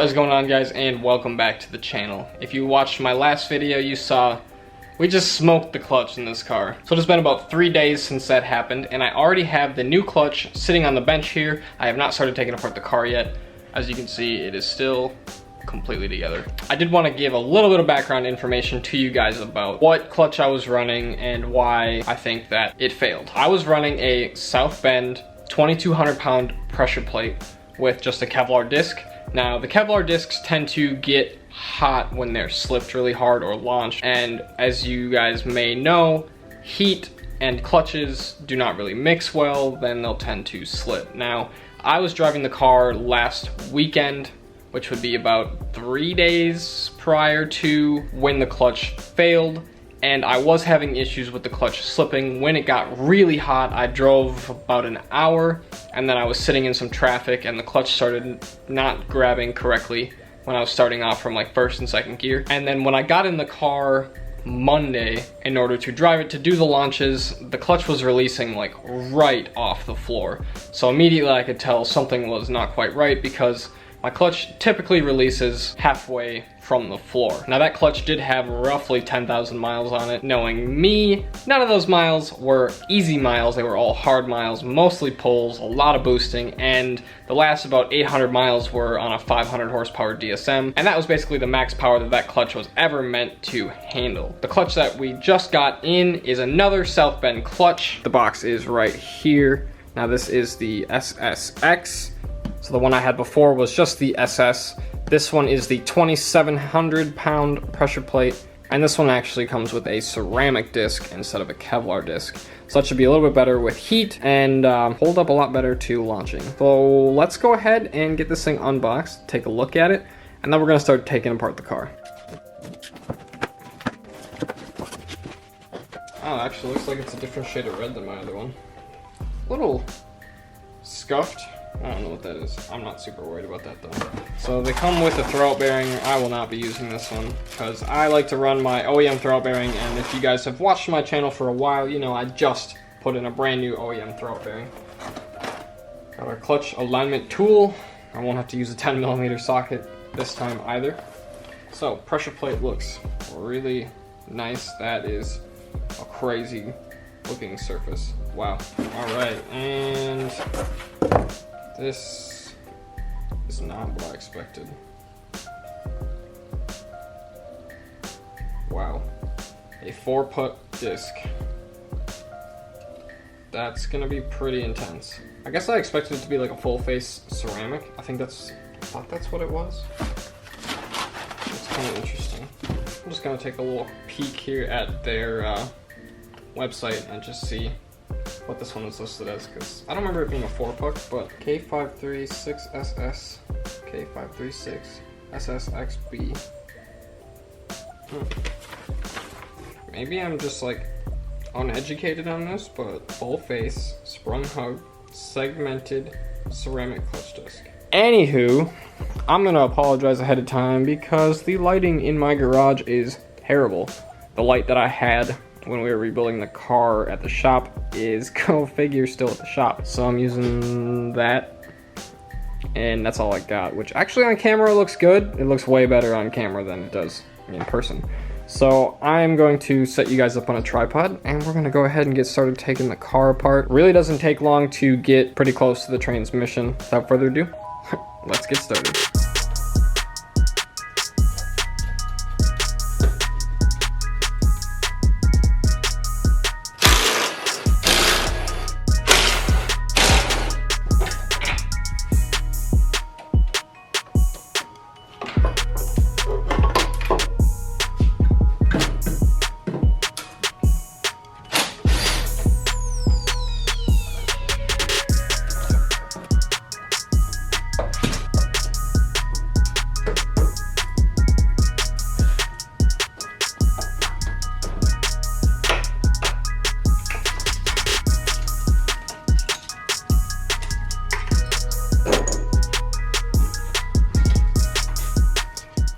What is going on, guys, and welcome back to the channel. If you watched my last video, you saw we just smoked the clutch in this car. So it's been about 3 days since that happened, and I already have the new clutch sitting on the bench here. I have not started taking apart the car yet. As you can see, it is still completely together. I did want to give a little bit of background information to you guys about what clutch I was running and why I think that it failed. I was running a South Bend 2,200 pound pressure plate with just a Kevlar disc. Now, the Kevlar discs tend to get hot when they're slipped really hard or launched, and as you guys may know, heat and clutches do not really mix well, then they'll tend to slip. Now, I was driving the car last weekend, which would be about 3 days prior to when the clutch failed, and I was having issues with the clutch slipping. When it got really hot, I drove about an hour, and then I was sitting in some traffic and the clutch started not grabbing correctly when I was starting off from like first and second gear. And then when I got in the car Monday in order to drive it to do the launches, the clutch was releasing like right off the floor. So immediately I could tell something was not quite right, because my clutch typically releases halfway from the floor. Now, that clutch did have roughly 10,000 miles on it. Knowing me, none of those miles were easy miles. They were all hard miles, mostly pulls, a lot of boosting, and the last about 800 miles were on a 500 horsepower DSM, and that was basically the max power that that clutch was ever meant to handle. The clutch that we just got in is another South Bend clutch. The box is right here. Now, this is the SSX. So the one I had before was just the SS. This one is the 2,700 pound pressure plate, and this one actually comes with a ceramic disc instead of a Kevlar disc. So that should be a little bit better with heat and hold up a lot better to launching. So let's go ahead and get this thing unboxed, take a look at it, and then we're gonna start taking apart the car. Oh, actually looks like it's a different shade of red than my other one. A little scuffed. I don't know what that is. I'm not super worried about that though. So they come with a throwout bearing. I will not be using this one because I like to run my OEM throwout bearing, and if you guys have watched my channel for a while, you know I just put in a brand new OEM throwout bearing. Got our clutch alignment tool. I won't have to use a 10mm socket this time either. So pressure plate looks really nice. That is a crazy looking surface. Wow. All right, and this is not what I expected. Wow. A 4-put disc. That's gonna be pretty intense. I guess I expected it to be like a full face ceramic. I thought that's what it was. It's kind of interesting. I'm just gonna take a little peek here at their website and just see what this one is listed as, because I don't remember it being a 4-puck, but K536SS, K536SSXB. Maybe I'm just like uneducated on this, but full face, sprung hub, segmented ceramic clutch disc. Anywho, I'm gonna apologize ahead of time because the lighting in my garage is terrible. The light that I had when we were rebuilding the car at the shop is, go figure, still at the shop. So I'm using that, and that's all I got, which actually on camera looks good. It looks way better on camera than it does in person. So I'm going to set you guys up on a tripod, and we're gonna go ahead and get started taking the car apart. Really doesn't take long to get pretty close to the transmission. Without further ado, let's get started.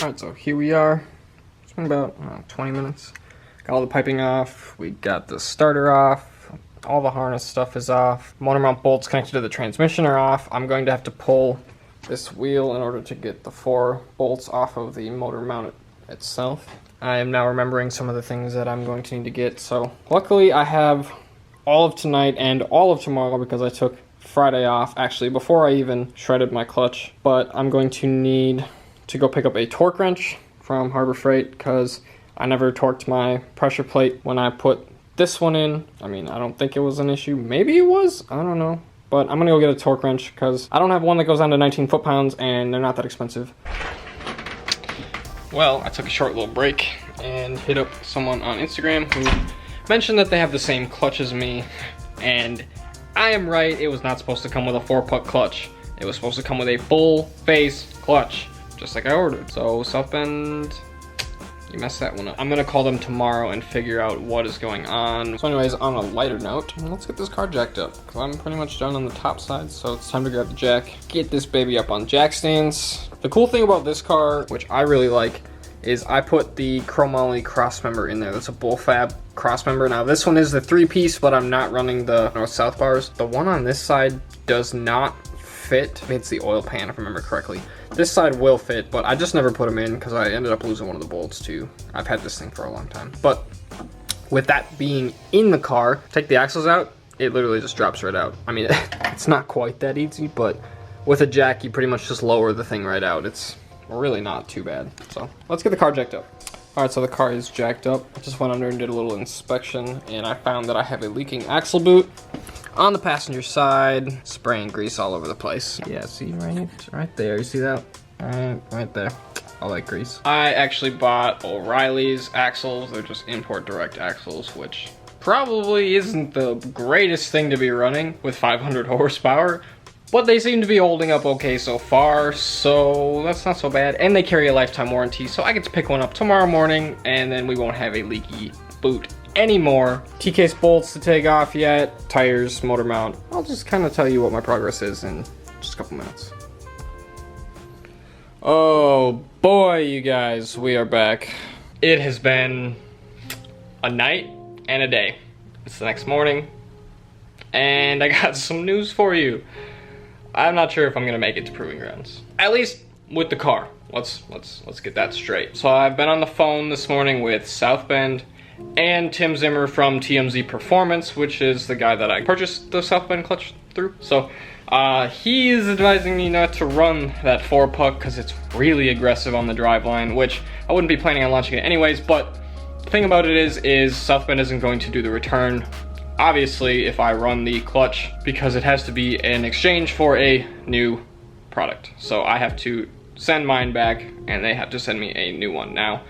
Alright, so here we are. It's been about 20 minutes. Got all the piping off, we got the starter off, all the harness stuff is off. Motor mount bolts connected to the transmission are off. I'm going to have to pull this wheel in order to get the 4 bolts off of the motor mount itself. I am now remembering some of the things that I'm going to need to get. So luckily I have all of tonight and all of tomorrow because I took Friday off, actually before I even shredded my clutch. But I'm going to need to go pick up a torque wrench from Harbor Freight because I never torqued my pressure plate when I put this one in. I mean, I don't think it was an issue. Maybe it was, I don't know. But I'm gonna go get a torque wrench because I don't have one that goes down to 19 foot-pounds and they're not that expensive. Well, I took a short little break and hit up someone on Instagram who mentioned that they have the same clutch as me, and I am right, it was not supposed to come with a 4-puck clutch. It was supposed to come with a full face clutch, just like I ordered. So South Bend, you messed that one up. I'm gonna call them tomorrow and figure out what is going on. So anyways, on a lighter note, let's get this car jacked up because I'm pretty much done on the top side, so it's time to grab the jack, get this baby up on jack stands. The cool thing about this car, which I really like, is I put the chromoly crossmember in there. That's a bullfab crossmember. Now this one is the 3-piece, but I'm not running the north-south bars. The one on this side does not fit. I mean, it's the oil pan, if I remember correctly. This side will fit, but I just never put them in because I ended up losing one of the bolts too. I've had this thing for a long time. But with that being in the car, take the axles out, it literally just drops right out. I mean, it's not quite that easy, but with a jack, you pretty much just lower the thing right out. It's really not too bad. So let's get the car jacked up. All right, so the car is jacked up. I just went under and did a little inspection, and I found that I have a leaking axle boot on the passenger side, spraying grease all over the place. Yeah, see right there, you see that? Right there, all that grease. I actually bought O'Reilly's axles. They're just import direct axles, which probably isn't the greatest thing to be running with 500 horsepower, but they seem to be holding up okay so far, so that's not so bad. And they carry a lifetime warranty, so I get to pick one up tomorrow morning, and then we won't have a leaky boot anymore. T-case bolts to take off yet, tires, motor mount. I'll just kind of tell you what my progress is in just a couple minutes. Oh boy, you guys, we are back. It has been a night and a day. It's the next morning, and I got some news for you. I'm not sure if I'm gonna make it to Proving Grounds. At least with the car. Let's get that straight. So I've been on the phone this morning with South Bend and Tim Zimmer from TMZ Performance, which is the guy that I purchased the South Bend clutch through. So he is advising me not to run that 4-puck because it's really aggressive on the driveline, which I wouldn't be planning on launching it anyways. But the thing about it is South Bend isn't going to do the return, obviously, if I run the clutch, because it has to be in exchange for a new product. So I have to send mine back and they have to send me a new one. Now,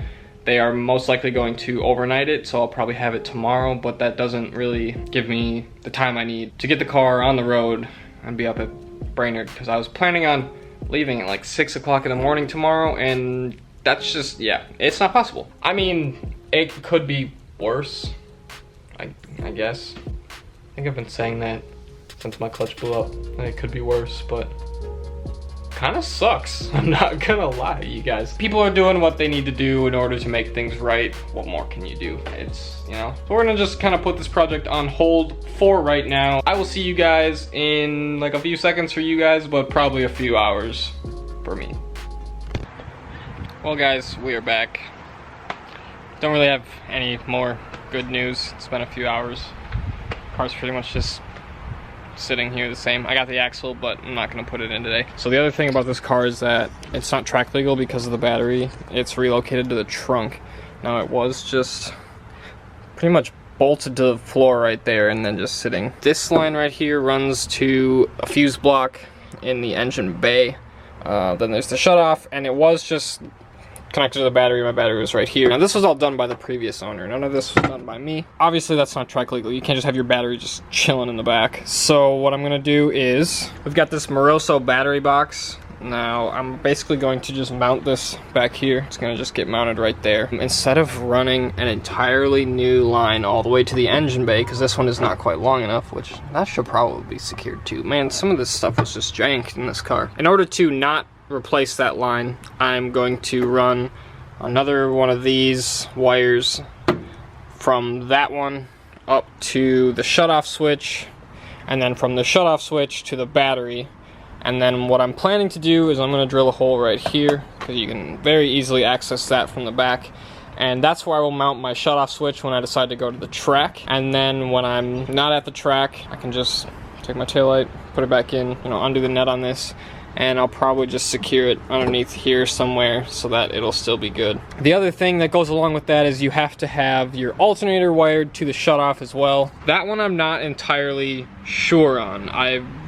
they are most likely going to overnight it, so I'll probably have it tomorrow, but that doesn't really give me the time I need to get the car on the road and be up at Brainerd, because I was planning on leaving at like 6 o'clock in the morning tomorrow, and that's just, yeah, it's not possible. I mean, it could be worse, I guess. I think I've been saying that since my clutch blew up. It could be worse, but kind of sucks. I'm not gonna lie to you guys. People are doing what they need to do in order to make things right. What more can you do? It's, you know. So we're gonna just kind of put this project on hold for right now. I will see you guys in like a few seconds for you guys, but probably a few hours for me. Well guys, we are back. Don't really have any more good news. It's been a few hours. Car's pretty much just sitting here the same. I got the axle, but I'm not gonna put it in today. So the other thing about this car is that it's not track legal because of the battery. It's relocated to the trunk. Now it was just pretty much bolted to the floor right there and then just sitting. This line right here runs to a fuse block in the engine bay. Then there's the shutoff, and it was just connected to the battery. My battery was right here. Now this was all done by the previous owner. None of this was done by me. Obviously that's not track legal. You can't just have your battery just chilling in the back. So what I'm gonna do is, we've got this Moroso battery box. Now I'm basically going to just mount this back here. It's gonna just get mounted right there. Instead of running an entirely new line all the way to the engine bay, because this one is not quite long enough, which that should probably be secured too. Man, some of this stuff was just janked in this car. In order to not replace that line, I'm going to run another one of these wires from that one up to the shutoff switch, and then from the shutoff switch to the battery, And then what I'm planning to do is I'm going to drill a hole right here, because you can very easily access that from the back. And that's where I will mount my shutoff switch when I decide to go to the track. And then when I'm not at the track, I can just take my taillight, put it back in, you know, undo the net on this, and I'll probably just secure it underneath here somewhere so that it'll still be good. The other thing that goes along with that is you have to have your alternator wired to the shutoff as well. That one I'm not entirely sure on. I'm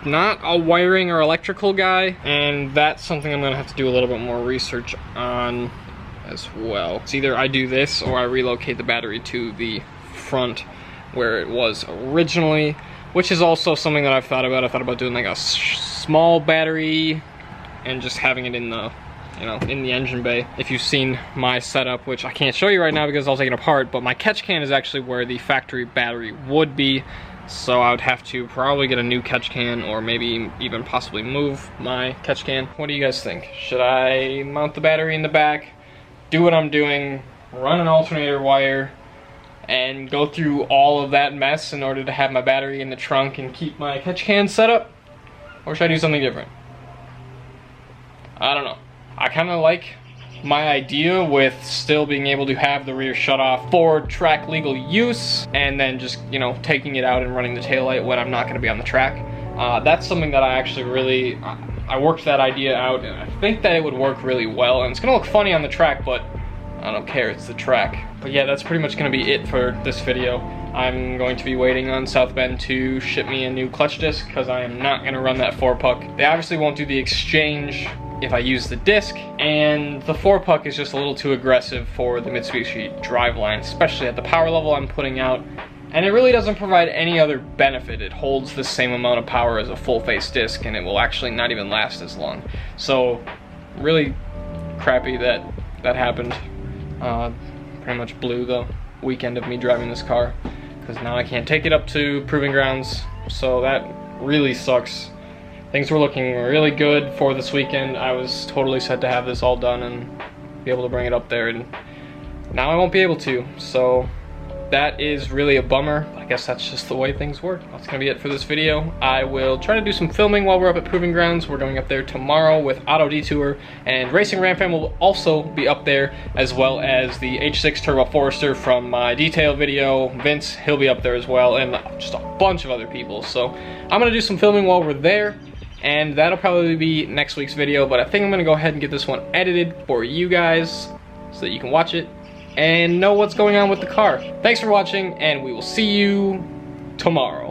not a wiring or electrical guy, and that's something I'm gonna have to do a little bit more research on as well. It's either I do this or I relocate the battery to the front where it was originally, which is also something that I've thought about. I thought about doing like a small battery and just having it in the, you know, in the engine bay. If you've seen my setup, which I can't show you right now because I'll take it apart, but my catch can is actually where the factory battery would be. So I would have to probably get a new catch can, or maybe even possibly move my catch can. What do you guys think? Should I mount the battery in the back, do what I'm doing, run an alternator wire, and go through all of that mess in order to have my battery in the trunk and keep my catch can set up? Or should I do something different? I don't know. I kind of like my idea with still being able to have the rear shutoff for track legal use, and then just, you know, taking it out and running the taillight when I'm not going to be on the track. That's something that I actually really, I worked that idea out, and I think that it would work really well, and it's going to look funny on the track, but I don't care, it's the track. But yeah, that's pretty much going to be it for this video. I'm going to be waiting on South Bend to ship me a new clutch disc, because I am not going to run that 4-puck. They obviously won't do the exchange if I use the disc, and the 4-puck is just a little too aggressive for the Mitsubishi driveline, especially at the power level I'm putting out, and it really doesn't provide any other benefit. It holds the same amount of power as a full-face disc, and it will actually not even last as long. So really crappy that that happened. Pretty much blew the weekend of me driving this car, because now I can't take it up to proving grounds, so that really sucks. Things were looking really good for this weekend. I was totally set to have this all done and be able to bring it up there, and now I won't be able to, so that is really a bummer. I guess that's just the way things work. That's gonna be it for this video. I will try to do some filming while we're up at Proving Grounds. We're going up there tomorrow with Auto Detour, and Racing Ram Fam will also be up there, as well as the H6 Turbo Forester from my detail video. Vince, he'll be up there as well, and just a bunch of other people. So I'm gonna do some filming while we're there, and that'll probably be next week's video, but I think I'm gonna go ahead and get this one edited for you guys so that you can watch it and know what's going on with the car. Thanks for watching, and we will see you tomorrow.